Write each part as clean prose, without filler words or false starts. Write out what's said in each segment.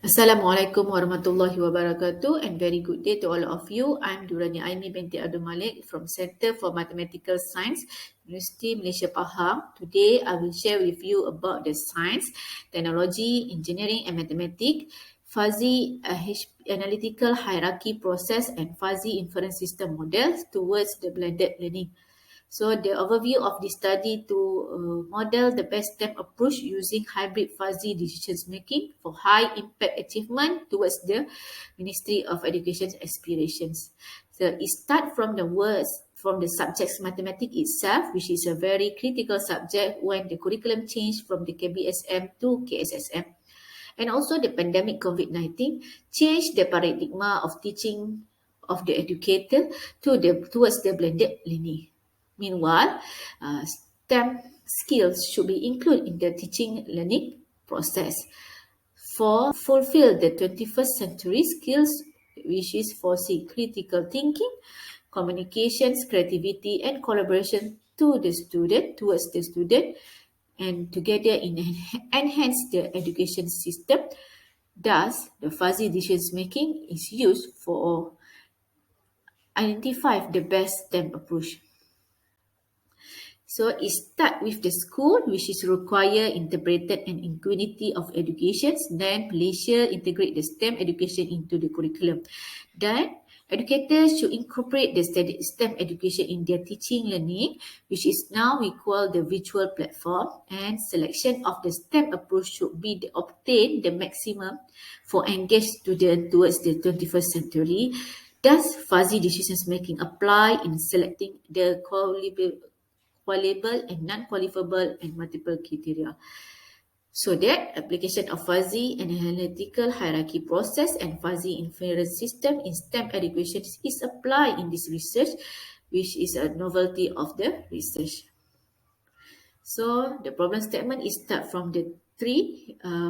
Assalamualaikum warahmatullahi wabarakatuh and very good day to all of you. I'm Durrani Aimi binti Abdul Malik from Center for Mathematical Science, Universiti Malaysia Pahang. Today I will share with you about the science, technology, engineering and mathematics, fuzzy analytical hierarchy process and fuzzy inference system models towards the blended learning. So the overview of the study to model the best STEM approach using hybrid fuzzy decision making for high impact achievement towards the Ministry of Education's aspirations. So it starts from the words from the subject's mathematics itself, which is a very critical subject when the curriculum changed from the KBSM to KSSM. And also the pandemic COVID-19 changed the paradigm of teaching of the educator towards the blended learning. Meanwhile, STEM skills should be included in the teaching learning process for fulfill the 21st century skills, which is foresee critical thinking, communications, creativity, and collaboration towards the student, and together enhance the education system. Thus, the fuzzy decision making is used for identify the best STEM approach. So it starts with the school, which is require integrated and equity of education. Then Malaysia integrate the STEM education into the curriculum. Then educators should incorporate the STEM education in their teaching learning, which is now we call the virtual platform. And selection of the STEM approach should be obtain the maximum for engaged students towards the 21st century. Thus, fuzzy decision making apply in selecting the qualifiable and non-qualifiable and multiple criteria. So that application of fuzzy and analytical hierarchy process and fuzzy inference system in STEM education is applied in this research, which is a novelty of the research. So the problem statement is start from the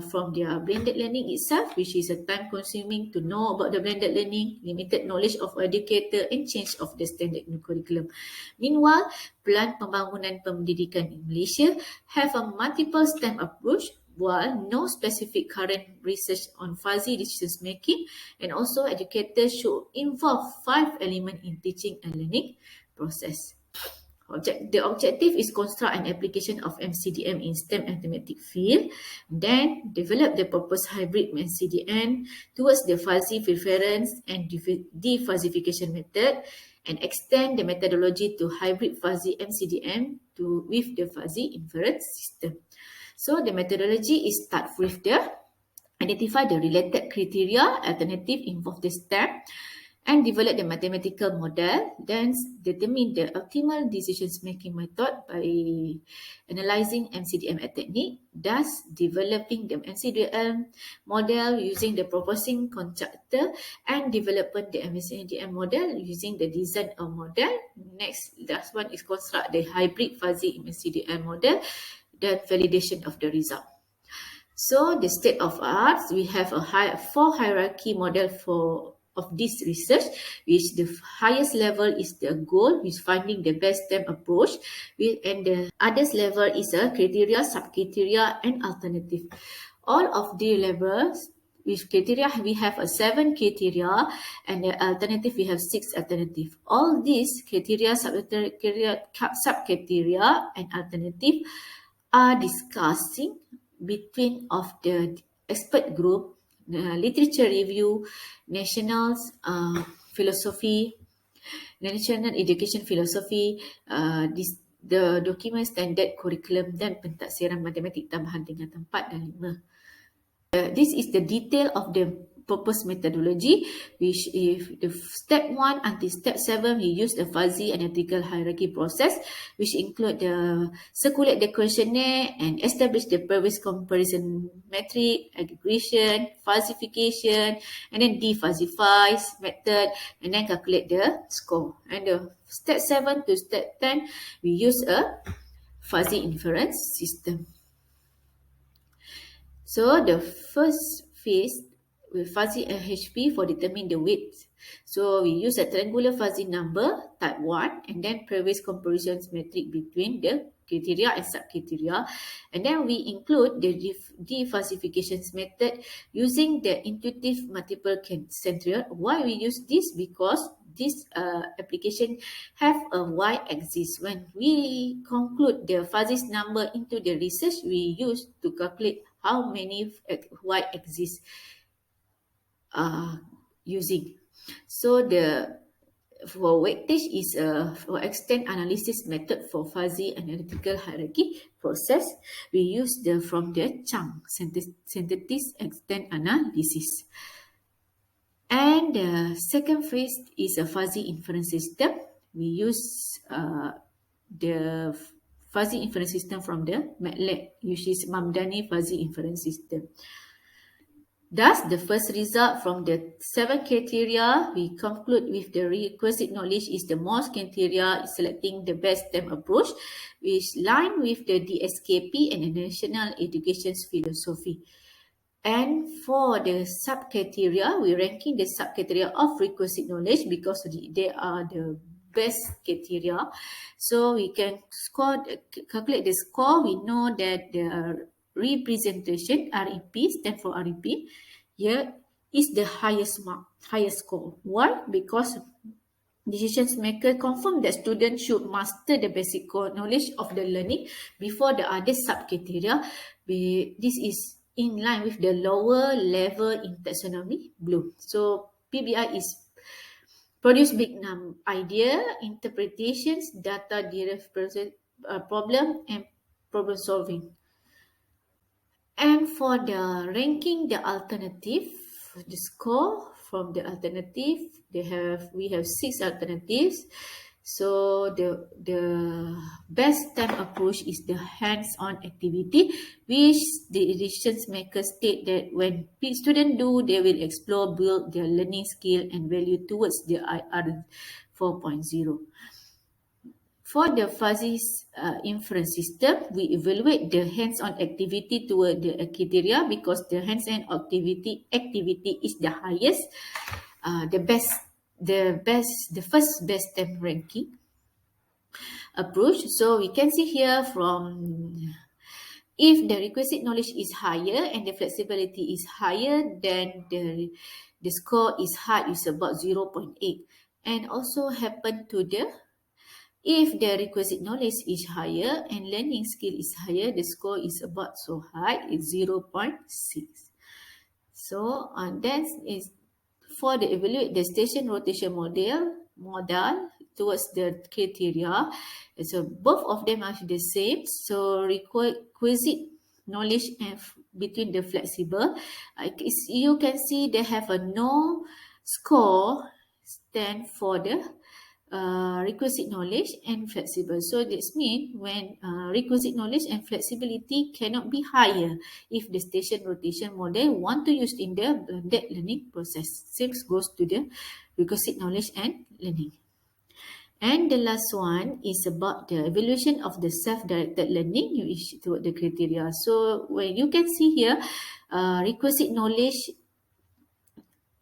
from their blended learning itself, which is a time consuming to know about the blended learning, limited knowledge of educator and change of the standard new curriculum. Meanwhile, Pelan Pembangunan Pendidikan in Malaysia have a multiple STEM approach, while no specific current research on fuzzy decision making, and also educators should involve 5 elements in teaching and learning process. The objective is construct an application of MCDM in STEM mathematics field, then develop the proposed hybrid MCDM towards the fuzzy preference and defuzzification method, and extend the methodology to hybrid fuzzy MCDM with the fuzzy inference system. So the methodology is start with the identify the related criteria, alternative involve the STEM, and develop the mathematical model, then determine the optimal decision-making method by analyzing MCDM technique, thus developing the MCDM model using the proposing constructor and developing the MCDM model using the design of model. Next, last one is construct the hybrid fuzzy MCDM model, then validation of the result. So the state of art, we have a 4 hierarchy model of this research, which the highest level is the goal, which finding the best STEM approach, and the others level is a criteria, subcriteria, and alternative. All of the levels with criteria, we have a 7 criteria, and the alternative, we have 6 alternative. All these criteria, subcriteria, and alternative are discussing between of the expert group, literature review, national philosophy, national education philosophy, the document standard curriculum dan pentaksiran matematik tambahan tingkatan 4 dan 5. This is the detail of the proposed methodology, which if the step 1 until step 7, we use the fuzzy analytical hierarchy process, which include the circulate the questionnaire and establish the previous comparison metric, aggregation, fuzzification, and then defuzzify method, and then calculate the score. And the step 7 to step 10, we use a fuzzy inference system. So the first phase with fuzzy FAHP for determine the weight. So we use a triangular fuzzy number type 1 and then previous comparisons metric between the criteria and sub-criteria. And then we include the de-falsification method using the intuitive multiple central. Why we use this? Because this application have a y-axis. When we conclude the fuzzy number into the research, we use to calculate how many y-axis using. So for weightage is for extent analysis method for fuzzy analytical hierarchy process. We use from the chunk synthetic extent analysis. And the second phase is a fuzzy inference system. We use the fuzzy inference system from the MATLAB, which is Mamdani fuzzy inference system. Thus, the first result from the 7 criteria, we conclude with the requisite knowledge is the most criteria selecting the best STEM approach, which line with the DSKP and the National Education Philosophy. And for the sub-criteria, we're ranking the sub-criteria of requisite knowledge because they are the best criteria. So we can calculate the score. We know that the representation, REP, stand for REP, here is the highest score. Why? Because decision maker confirm that students should master the basic knowledge of the learning before the other sub-criteria. This is in line with the lower level in taxonomy blue. So PBI is produce big idea, interpretations, data-derived problem, and problem solving. And for the ranking, the alternative, the score from the alternative, we have 6 alternatives. So the best STEM approach is the hands-on activity, which the decision makers state that when students do, they will explore, build their learning skill and value towards the IR 4.0. For the fuzzy inference system, we evaluate the hands-on activity toward the criteria because the hands-on activity is the highest, the first best STEM ranking approach. So we can see here from if the requisite knowledge is higher and the flexibility is higher, then the score is high, is about 0.8. And also happen to if the requisite knowledge is higher and learning skill is higher, the score is about so high, it's 0.6. So that is for the evaluate the station rotation model towards the criteria. So both of them are the same. So requisite knowledge and between the flexible, you can see they have a no score stand for the requisite knowledge and flexible. So this means when requisite knowledge and flexibility cannot be higher if the station rotation model want to use in the blended learning process. Same goes to the requisite knowledge and learning. And the last one is about the evaluation of the self-directed learning toward the criteria. So when you can see here, requisite knowledge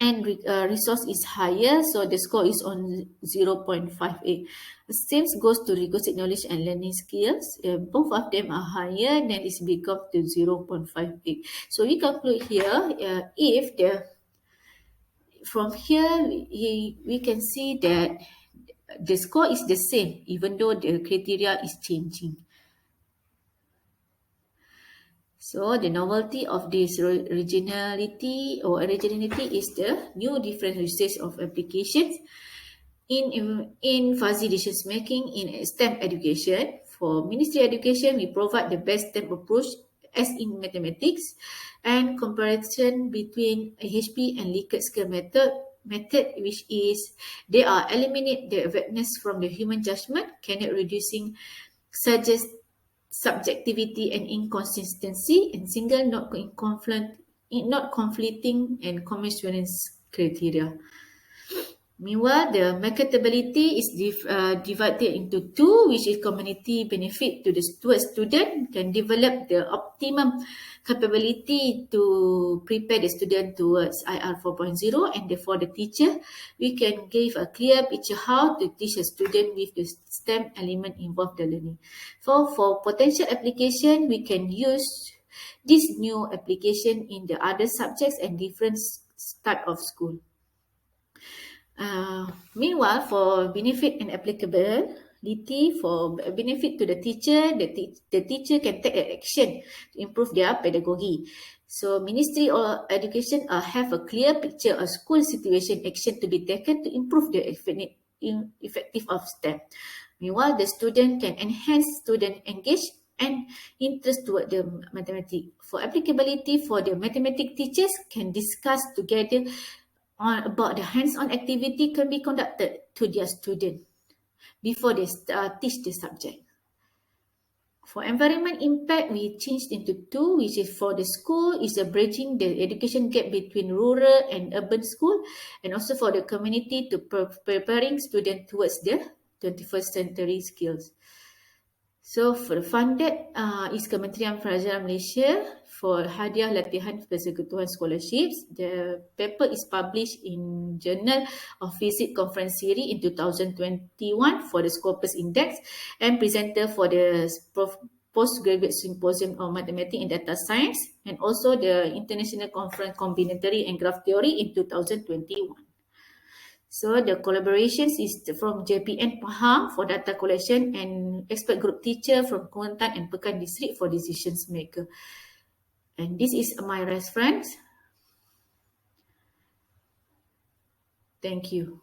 and resource is higher, so the score is on 0.58. The same goes to requisite knowledge and learning skills. Both of them are higher, then it's become to 0.58. So we conclude here, from here we can see that the score is the same, even though the criteria is changing. So the novelty of this originality is the new different uses of applications in fuzzy decision making in STEM education. For Ministry Education, we provide the best STEM approach as in mathematics and comparison between FAHP and Likert scale method, which is they are eliminate the vagueness from the human judgment, cannot reducing suggest subjectivity and inconsistency, and single not conflicting and commensurance criteria. Meanwhile, the marketability is divided into two, which is community benefit to the student can develop the optimum capability to prepare the student towards IR 4.0, and for the teacher, we can give a clear picture how to teach a student with the STEM element involved in the learning. For potential application, we can use this new application in the other subjects and different type of school. Meanwhile, for benefit and applicability, for benefit to the teacher, the teacher can take action to improve their pedagogy. So, Ministry of Education have a clear picture of school situation action to be taken to improve the effective of STEM. Meanwhile, the student can enhance student engagement and interest toward the mathematics. For applicability, for the mathematics teachers can discuss together about the hands-on activity can be conducted to their student before they teach the subject. For environment impact, we changed into two, which is for the school, is bridging the education gap between rural and urban school, and also for the community to preparing students towards the 21st century skills. So for the funded is Kementerian Pelajaran Malaysia for hadiah latihan persekutuan scholarships. The paper is published in Journal of Physics Conference Series in 2021 for the Scopus Index and presented for the Postgraduate Symposium on Mathematics and Data Science, and also the International Conference Combinatory and Graph Theory in 2021. So the collaborations is from JPN Pahang for data collection and expert group teacher from Kuantan and Pekan District for decisions maker. And this is my reference. Thank you.